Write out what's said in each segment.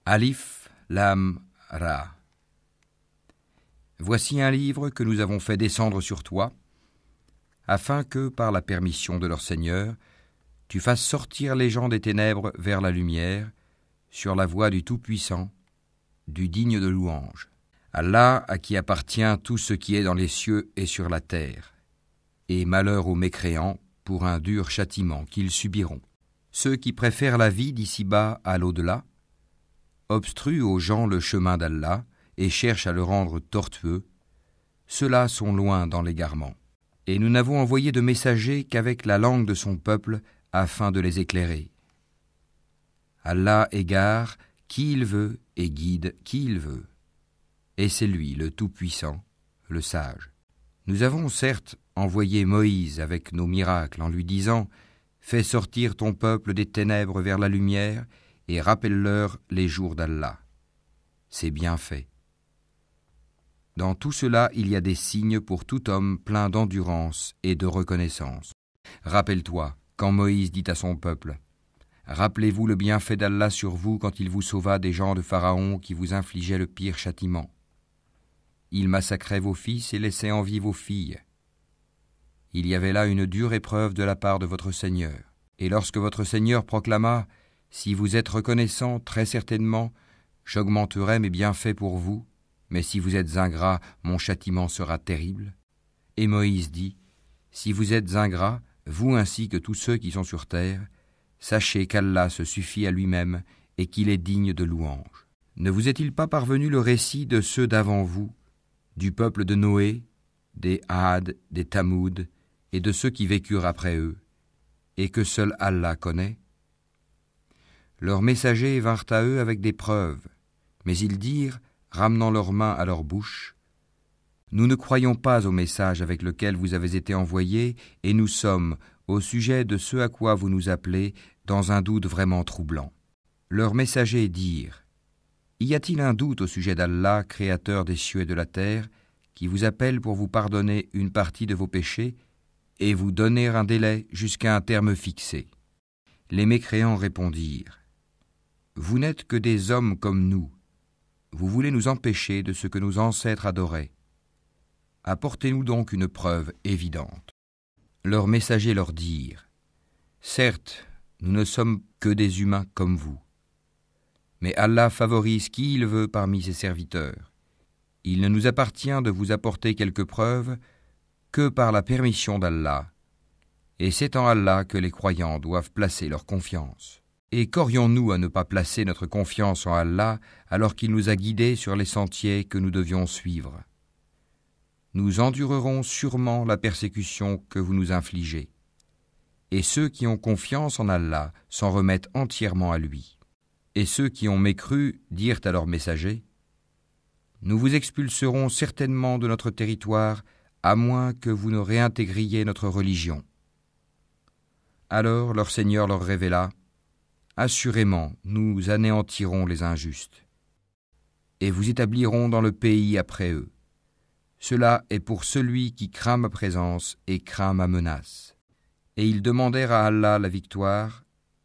Alif, Lam, Ra. Voici un livre que nous avons fait descendre sur toi, afin que, par la permission de leur Seigneur, tu fasses sortir les gens des ténèbres vers la lumière, sur la voie du Tout-Puissant, du digne de louange. Allah, à qui appartient tout ce qui est dans les cieux et sur la terre, et malheur aux mécréants pour un dur châtiment qu'ils subiront. Ceux qui préfèrent la vie d'ici-bas à l'au-delà, obstruent aux gens le chemin d'Allah et cherchent à le rendre tortueux, ceux-là sont loin dans l'égarement. Et nous n'avons envoyé de messagers qu'avec la langue de son peuple afin de les éclairer. Allah égare qui il veut et guide qui il veut. Et c'est lui, le Tout-Puissant, le Sage. Nous avons certes envoyé Moïse avec nos miracles en lui disant « Fais sortir ton peuple des ténèbres vers la lumière et rappelle-leur les jours d'Allah. » C'est bien fait. Dans tout cela, il y a des signes pour tout homme plein d'endurance et de reconnaissance. Rappelle-toi, quand Moïse dit à son peuple « Rappelez-vous le bienfait d'Allah sur vous quand il vous sauva des gens de Pharaon qui vous infligeaient le pire châtiment. Il massacrait vos fils et laissait en vie vos filles. Il y avait là une dure épreuve de la part de votre Seigneur. Et lorsque votre Seigneur proclama « Si vous êtes reconnaissants, très certainement, j'augmenterai mes bienfaits pour vous, mais si vous êtes ingrats, mon châtiment sera terrible. » Et Moïse dit « Si vous êtes ingrats, vous ainsi que tous ceux qui sont sur terre, sachez qu'Allah se suffit à lui-même et qu'il est digne de louange. Ne vous est-il pas parvenu le récit de ceux d'avant vous, du peuple de Noé, des Had, des Tamoud, et de ceux qui vécurent après eux, et que seul Allah connaît? Leurs messagers vinrent à eux avec des preuves, mais ils dirent, ramenant leurs mains à leur bouche, « Nous ne croyons pas au message avec lequel vous avez été envoyés, et nous sommes, au sujet de ce à quoi vous nous appelez, dans un doute vraiment troublant. » Leurs messagers dirent, « Y a-t-il un doute au sujet d'Allah, créateur des cieux et de la terre, qui vous appelle pour vous pardonner une partie de vos péchés et vous donner un délai jusqu'à un terme fixé ?» Les mécréants répondirent, « Vous n'êtes que des hommes comme nous. Vous voulez nous empêcher de ce que nos ancêtres adoraient. Apportez-nous donc une preuve évidente. » Leurs messagers leur dirent, « Certes, nous ne sommes que des humains comme vous. Mais Allah favorise qui il veut parmi ses serviteurs. Il ne nous appartient de vous apporter quelques preuves que par la permission d'Allah. Et c'est en Allah que les croyants doivent placer leur confiance. Et qu'aurions-nous à ne pas placer notre confiance en Allah alors qu'il nous a guidés sur les sentiers que nous devions suivre? Nous endurerons sûrement la persécution que vous nous infligez. Et ceux qui ont confiance en Allah s'en remettent entièrement à lui. Et ceux qui ont mécru dirent à leurs messagers, « Nous vous expulserons certainement de notre territoire, à moins que vous ne réintégriez notre religion. » Alors leur Seigneur leur révéla, « Assurément, nous anéantirons les injustes, et vous établirons dans le pays après eux. Cela est pour celui qui craint ma présence et craint ma menace. » Et ils demandèrent à Allah la victoire,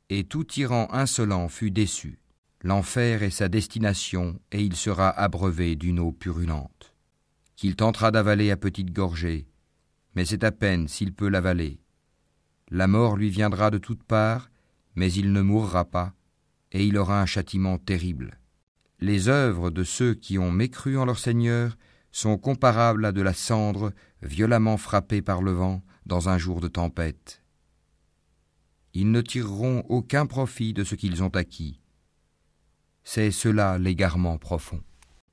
et tout tyran insolent fut déçu. L'enfer est sa destination, et il sera abreuvé d'une eau purulente, qu'il tentera d'avaler à petites gorgées, mais c'est à peine s'il peut l'avaler. La mort lui viendra de toutes parts, mais il ne mourra pas, et il aura un châtiment terrible. Les œuvres de ceux qui ont mécru en leur Seigneur sont comparables à de la cendre violemment frappée par le vent dans un jour de tempête. Ils ne tireront aucun profit de ce qu'ils ont acquis. C'est cela l'égarement profond.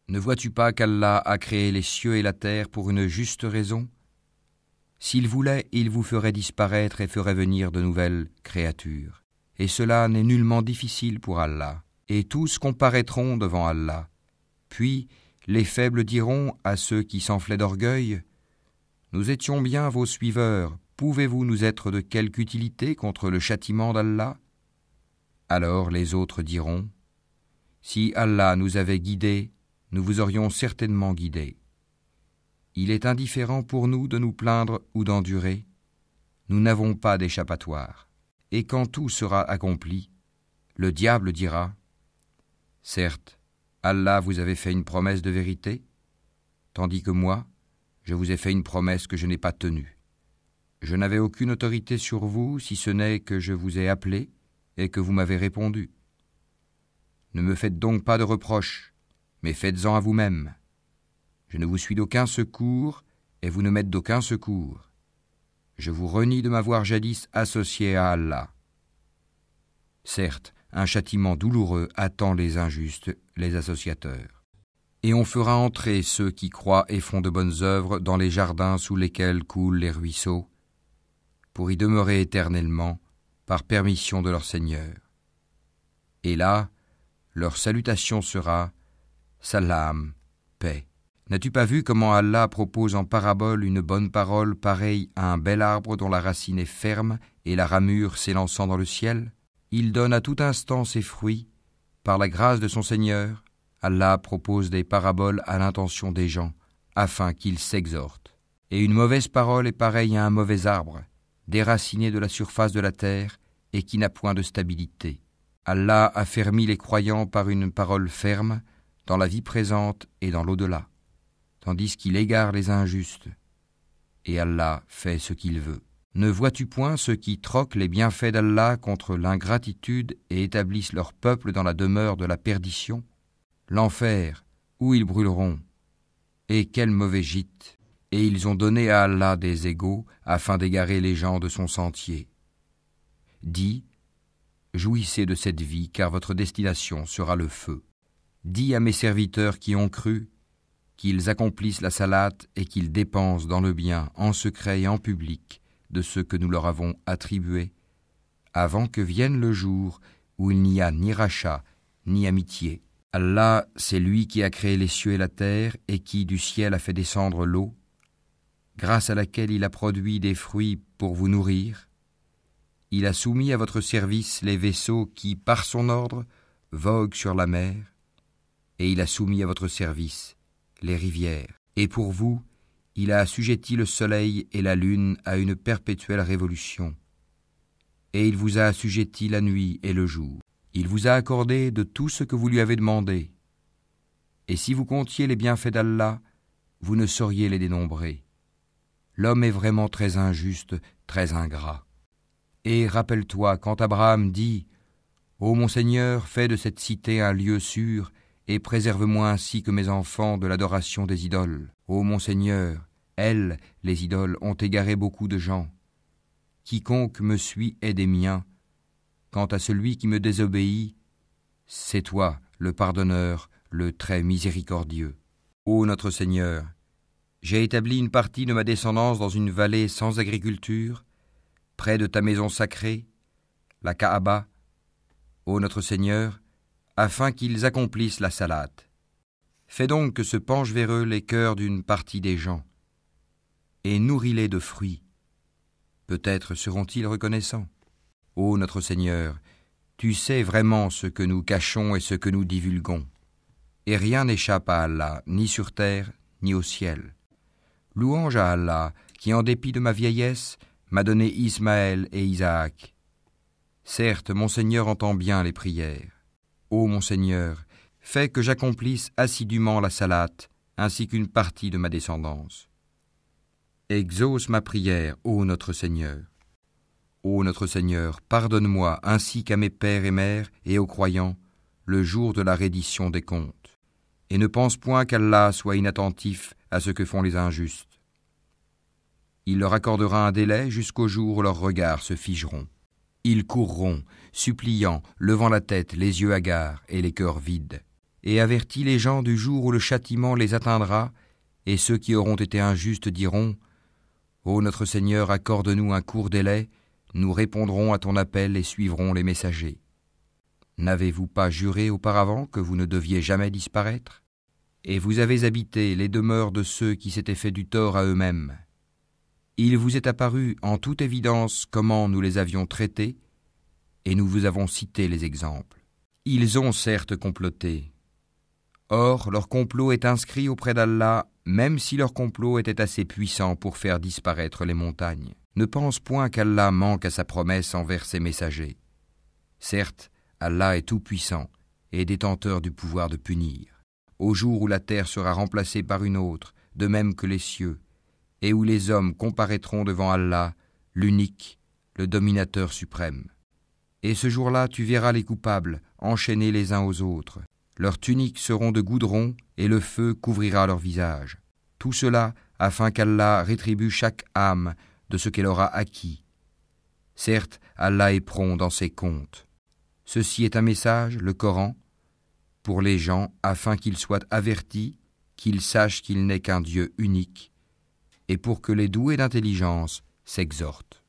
Ne vois-tu pas qu'Allah a créé les cieux et la terre pour une juste raison? S'il voulait, il vous ferait disparaître et ferait venir de nouvelles créatures. Et cela n'est nullement difficile pour Allah. Et tous comparaîtront devant Allah. Puis les faibles diront à ceux qui s'enflaient d'orgueil, « Nous étions bien vos suiveurs, pouvez-vous nous être de quelque utilité contre le châtiment d'Allah ?» Alors les autres diront, « Si Allah nous avait guidés, nous vous aurions certainement guidés. Il est indifférent pour nous de nous plaindre ou d'endurer. Nous n'avons pas d'échappatoire. Et quand tout sera accompli, le diable dira, Certes, Allah vous avait fait une promesse de vérité, tandis que moi, je vous ai fait une promesse que je n'ai pas tenue. Je n'avais aucune autorité sur vous, si ce n'est que je vous ai appelé et que vous m'avez répondu. Ne me faites donc pas de reproches, mais faites-en à vous-même. Je ne vous suis d'aucun secours, et vous ne m'êtes d'aucun secours. Je vous renie de m'avoir jadis associé à Allah. Certes, un châtiment douloureux attend les injustes, les associateurs. Et on fera entrer ceux qui croient et font de bonnes œuvres dans les jardins sous lesquels coulent les ruisseaux, pour y demeurer éternellement, par permission de leur Seigneur. Et là, leur salutation sera « Salam, paix ». N'as-tu pas vu comment Allah propose en parabole une bonne parole pareille à un bel arbre dont la racine est ferme et la ramure s'élançant dans le ciel? Il donne à tout instant ses fruits. Par la grâce de son Seigneur, Allah propose des paraboles à l'intention des gens, afin qu'ils s'exhortent. Et une mauvaise parole est pareille à un mauvais arbre, déraciné de la surface de la terre et qui n'a point de stabilité. Allah affermit les croyants par une parole ferme dans la vie présente et dans l'au-delà, tandis qu'il égare les injustes. Et Allah fait ce qu'il veut. Ne vois-tu point ceux qui troquent les bienfaits d'Allah contre l'ingratitude et établissent leur peuple dans la demeure de la perdition? L'enfer, où ils brûleront. Et quel mauvais gîte! Et ils ont donné à Allah des égaux afin d'égarer les gens de son sentier. Dis, jouissez de cette vie, car votre destination sera le feu. Dis à mes serviteurs qui ont cru qu'ils accomplissent la salate et qu'ils dépensent dans le bien, en secret et en public, de ce que nous leur avons attribué, avant que vienne le jour où il n'y a ni rachat, ni amitié. Allah, c'est lui qui a créé les cieux et la terre et qui du ciel a fait descendre l'eau, grâce à laquelle il a produit des fruits pour vous nourrir. Il a soumis à votre service les vaisseaux qui, par son ordre, voguent sur la mer, et il a soumis à votre service les rivières. Et pour vous, il a assujetti le soleil et la lune à une perpétuelle révolution. Et il vous a assujetti la nuit et le jour. Il vous a accordé de tout ce que vous lui avez demandé. Et si vous comptiez les bienfaits d'Allah, vous ne sauriez les dénombrer. L'homme est vraiment très injuste, très ingrat. Et rappelle-toi quand Abraham dit « Ô mon Seigneur, fais de cette cité un lieu sûr, et préserve-moi ainsi que mes enfants de l'adoration des idoles. Ô mon Seigneur, elles, les idoles, ont égaré beaucoup de gens. Quiconque me suit est des miens. Quant à celui qui me désobéit, c'est toi, le pardonneur, le très miséricordieux. Ô notre Seigneur, j'ai établi une partie de ma descendance dans une vallée sans agriculture, près de ta maison sacrée, la Kaaba, ô notre Seigneur, afin qu'ils accomplissent la salate. Fais donc que se penchent vers eux les cœurs d'une partie des gens, et nourris-les de fruits. Peut-être seront-ils reconnaissants. Ô notre Seigneur, tu sais vraiment ce que nous cachons et ce que nous divulguons. Et rien n'échappe à Allah, ni sur terre, ni au ciel. Louange à Allah, qui en dépit de ma vieillesse, m'a donné Ismaël et Isaac. Certes, mon Seigneur entend bien les prières. Ô mon Seigneur, fais que j'accomplisse assidûment la salate, ainsi qu'une partie de ma descendance. Exauce ma prière, ô notre Seigneur. Ô notre Seigneur, pardonne-moi ainsi qu'à mes pères et mères et aux croyants, le jour de la reddition des comptes. Et ne pense point qu'Allah soit inattentif à ce que font les injustes. Il leur accordera un délai jusqu'au jour où leurs regards se figeront. Ils courront, suppliant, levant la tête, les yeux hagards et les cœurs vides. Et avertis les gens du jour où le châtiment les atteindra, et ceux qui auront été injustes diront « Ô notre Seigneur, accorde-nous un court délai, nous répondrons à ton appel et suivrons les messagers. N'avez-vous pas juré auparavant que vous ne deviez jamais disparaître? Et vous avez habité les demeures de ceux qui s'étaient fait du tort à eux-mêmes. Il vous est apparu en toute évidence comment nous les avions traités, et nous vous avons cité les exemples. Ils ont certes comploté. Or, leur complot est inscrit auprès d'Allah, même si leur complot était assez puissant pour faire disparaître les montagnes. Ne pense point qu'Allah manque à sa promesse envers ses messagers. Certes, Allah est tout-puissant, et détenteur du pouvoir de punir. Au jour où la terre sera remplacée par une autre, de même que les cieux, et où les hommes comparaîtront devant Allah, l'unique, le dominateur suprême. Et ce jour-là, tu verras les coupables enchaînés les uns aux autres. Leurs tuniques seront de goudron et le feu couvrira leur visage. Tout cela afin qu'Allah rétribue chaque âme de ce qu'elle aura acquis. Certes, Allah est prompt dans ses comptes. Ceci est un message, le Coran, pour les gens afin qu'ils soient avertis, qu'ils sachent qu'il n'est qu'un Dieu unique, et pour que les doués d'intelligence s'exhortent.